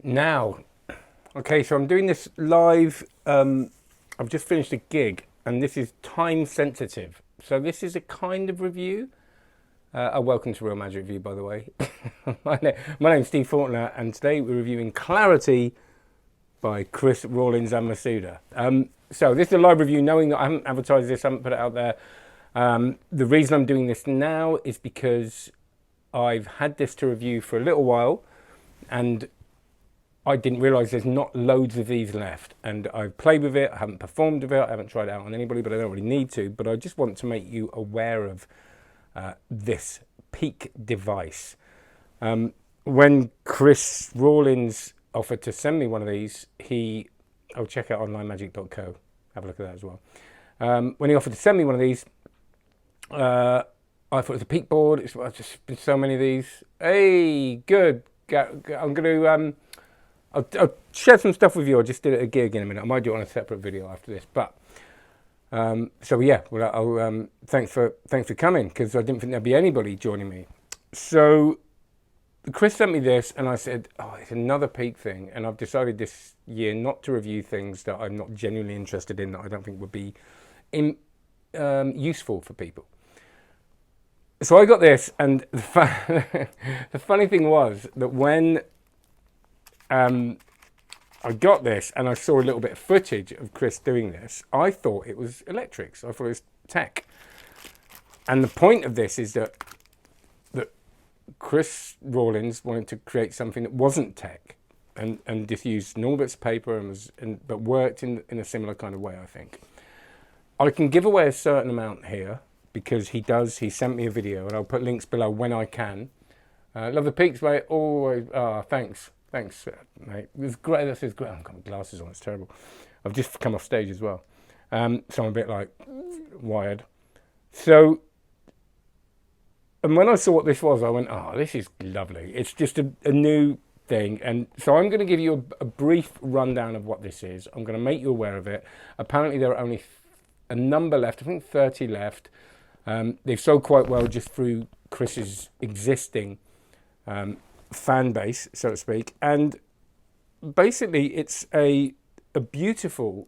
Now, okay, so I'm doing this live. I've just finished a gig, and this is time sensitive. So this is a kind of review. Welcome to Real Magic Review, by the way. My name's Steve Fortner, and today we're reviewing Clarity by Chris Rawlins and Masuda. So this is a live review, knowing that I haven't advertised this, I haven't put it out there. The reason I'm doing this now is because I've had this to review for a little while, and I didn't realise there's not loads of these left, and I've played with it, I haven't performed with it, I haven't tried it out on anybody, but I don't really need to. But I just want to make you aware of this peak device. When Chris Rawlins offered to send me one of these, I'll check out onlinemagic.co, have a look at that as well. When he offered to send me one of these, I thought it was a peak board. I've just been so many of these. Hey, good. I'm going to... I'll share some stuff with you. I just did it at a gig in a minute. I might do it on a separate video after this. But so yeah, well, thanks for coming, because I didn't think there'd be anybody joining me. So Chris sent me this, and I said, "Oh, it's another peak thing." And I've decided this year not to review things that I'm not genuinely interested in, that I don't think would be useful for people. So I got this, and the funny thing was that when I got this and I saw a little bit of footage of Chris doing this, I thought it was electrics. I thought it was tech. And the point of this is that Chris Rawlins wanted to create something that wasn't tech, and just used normal bits of paper but worked in a similar kind of way, I think. I can give away a certain amount here because he sent me a video, and I'll put links below when I can. Love the peaks, mate. Always. Thanks, mate. It was great. This is great. I've got my glasses on. It's terrible. I've just come off stage as well, so I'm a bit like wired. So, and when I saw what this was, I went, "Oh, this is lovely." It's just a new thing, and so I'm going to give you a brief rundown of what this is. I'm going to make you aware of it. Apparently, there are only a number left. I think 30 left. They've sold quite well just through Chris's existing fan base, so to speak. And basically, it's a beautiful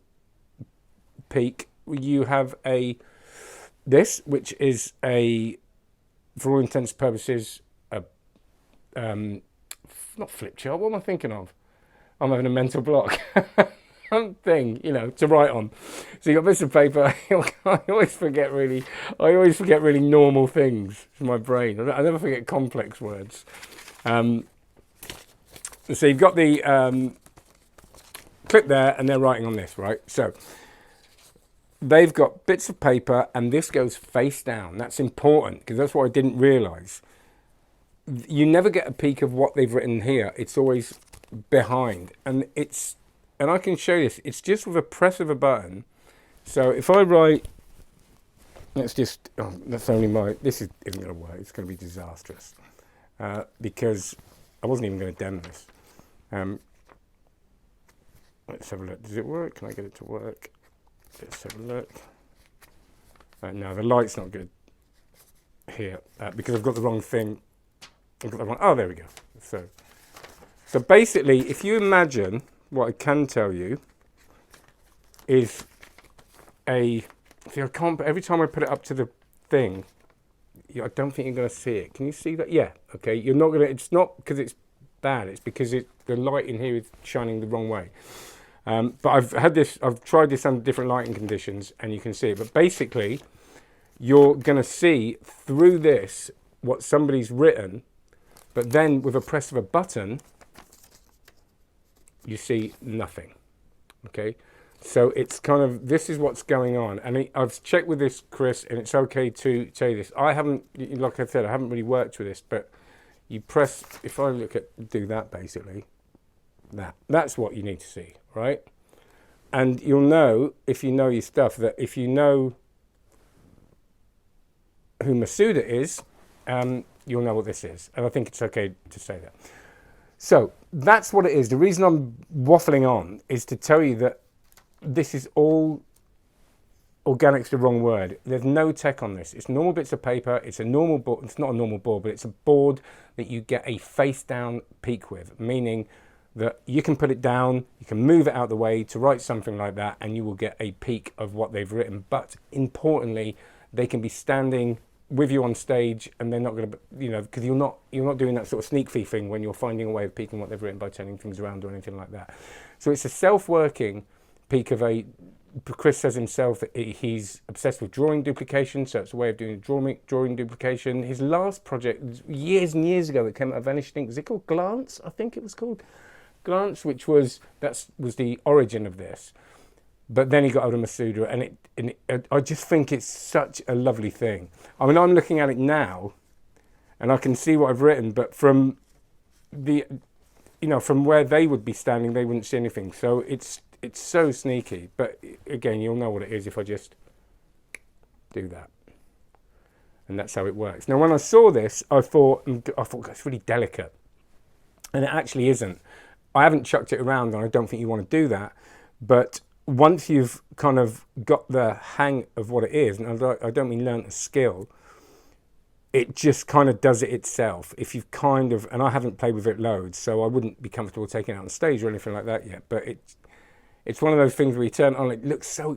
peak. You have this, which is for all intents and purposes, not flip chart. What am I thinking of? I'm having a mental block. Thing, to write on. So you got bits of paper. I always forget really normal things in my brain. I never forget complex words. So you've got the clip there, and they're writing on this, right? So they've got bits of paper, and this goes face down. That's important, because that's what I didn't realise. You never get a peek of what they've written here. It's always behind, and I can show you this. It's just with a press of a button. So if I write, this isn't going to work. It's going to be disastrous, because I wasn't even going to demo this. Let's have a look. Does it work? Can I get it to work? Let's have a look. No, the light's not good here, because I've got the wrong thing. Oh, there we go. So basically, if you imagine, what I can tell you is every time I put it up to the thing, I don't think you're going to see it. Can you see that? Yeah. Okay. You're not going to. It's not because it's bad. It's because the light in here is shining the wrong way. But I've tried this under different lighting conditions, and you can see it. But basically, you're going to see through this what somebody's written, but then with a press of a button, you see nothing. Okay, so it's kind of, this is what's going on. And I've checked with this, Chris, and it's okay to tell you this. I haven't, like I said, I haven't really worked with this, but you press, if I do that basically, that's what you need to see, right? And you'll know, if you know your stuff, that if you know who Masuda is, you'll know what this is. And I think it's okay to say that. So that's what it is. The reason I'm waffling on is to tell you that this is all, organic's the wrong word. There's no tech on this. It's normal bits of paper. It's a normal board. It's not a normal board, but it's a board that you get a face down peak with, meaning that you can put it down, you can move it out of the way to write something like that, and you will get a peek of what they've written. But importantly, they can be standing with you on stage, and they're not going to, because you're not doing that sort of sneak thief thing when you're finding a way of peeking what they've written by turning things around or anything like that. So it's a self-working peek of a. Chris says himself that he's obsessed with drawing duplication, so it's a way of doing drawing duplication. His last project, years and years ago, that came out of Vanishing, was it called Glance? I think it was called Glance, which was the origin of this. But then he got out of Masuda, and I just think it's such a lovely thing. I mean, I'm looking at it now, and I can see what I've written, but from from where they would be standing, they wouldn't see anything. So it's so sneaky. But again, you'll know what it is if I just do that, and that's how it works. Now, when I saw this, I thought it's really delicate, and it actually isn't. I haven't chucked it around, and I don't think you want to do that, but once you've kind of got the hang of what it is, and I don't mean learnt a skill, it just kind of does it itself. If you've kind of, and I haven't played with it loads, so I wouldn't be comfortable taking it out on stage or anything like that yet, but it's one of those things where you turn on, it looks so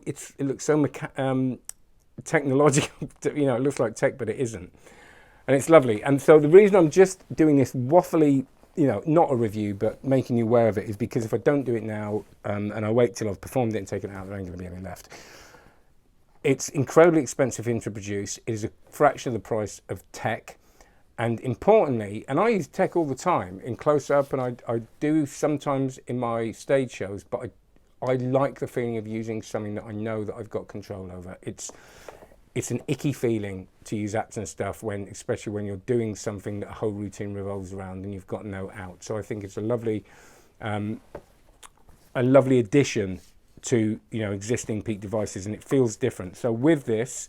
technological, it looks like tech, but it isn't. And it's lovely. And so the reason I'm just doing this waffly, not a review, but making you aware of it, is because if I don't do it now, and I wait till I've performed it and taken it out, there ain't going to be any left. It's incredibly expensive to produce. It is a fraction of the price of tech. And importantly, and I use tech all the time in close-up, and I do sometimes in my stage shows, but I like the feeling of using something that I know that I've got control over. It's an icky feeling to use apps and stuff, especially when you're doing something that a whole routine revolves around and you've got no out. So I think it's a lovely addition to existing Peak devices, and it feels different. So with this,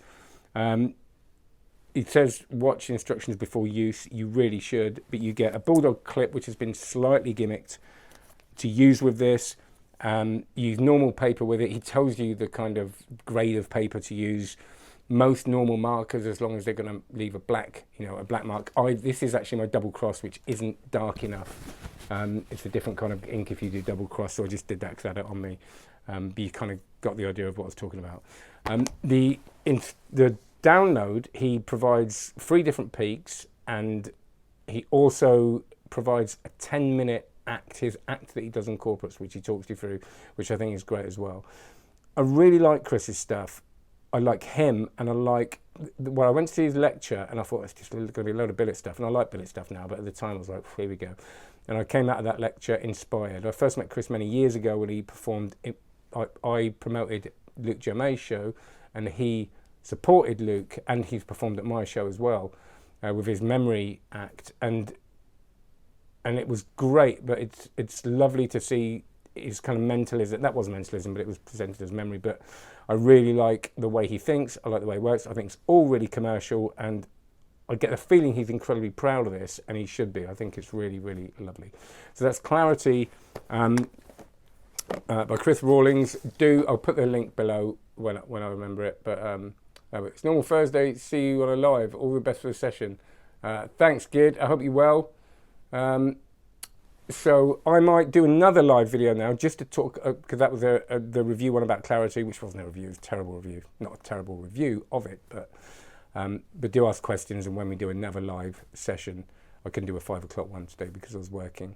it says watch instructions before use. You really should, but you get a bulldog clip which has been slightly gimmicked to use with this. Use normal paper with it. He tells you the kind of grade of paper to use. Most normal markers, as long as they're going to leave a black mark. This is actually my double cross, which isn't dark enough. It's a different kind of ink if you do double cross, so I just did that because I had it on me. But you kind of got the idea of what I was talking about. The download, he provides 3 different peaks, and he also provides a 10-minute act, his act that he does in corporates, which he talks you through, which I think is great as well. I really like Chris's stuff. I like him, and I like, I went to see his lecture, and I thought it's just going to be a load of billet stuff, and I like billet stuff now, but at the time I was like, here we go. And I came out of that lecture inspired. I first met Chris many years ago when he performed, I promoted Luke Germain's show, and he supported Luke, and he's performed at my show as well, with his memory act, and it was great. But it's lovely to see his kind of mentalism. That was mentalism, but it was presented as memory. But I really like the way he thinks. I like the way he works. I think it's all really commercial, and I get the feeling he's incredibly proud of this, and he should be. I think it's really, really lovely. So that's Clarity by Chris Rawlins. I'll put the link below when I remember it. But it's normal Thursday. See you on a live. All the best for the session. Thanks, Gid. I hope you're well. So I might do another live video now just to talk, because that was the review one about Clarity, which wasn't a review, it was a terrible review. Not a terrible review of it, but do ask questions, and when we do another live session, I can do a 5 o'clock one today because I was working.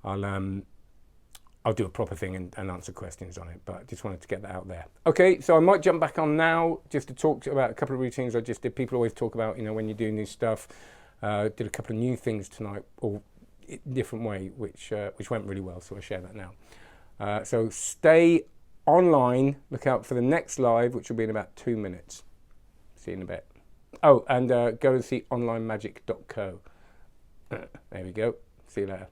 I'll do a proper thing and answer questions on it, but I just wanted to get that out there. Okay, so I might jump back on now just to talk about a couple of routines I just did. People always talk about, when you're doing new stuff. Did a couple of new things tonight, or different way, which went really well, so I share that now. So stay online, look out for the next live, which will be in about 2 minutes. See you in a bit. Oh, and go and see onlinemagic.co. There we go. See you later.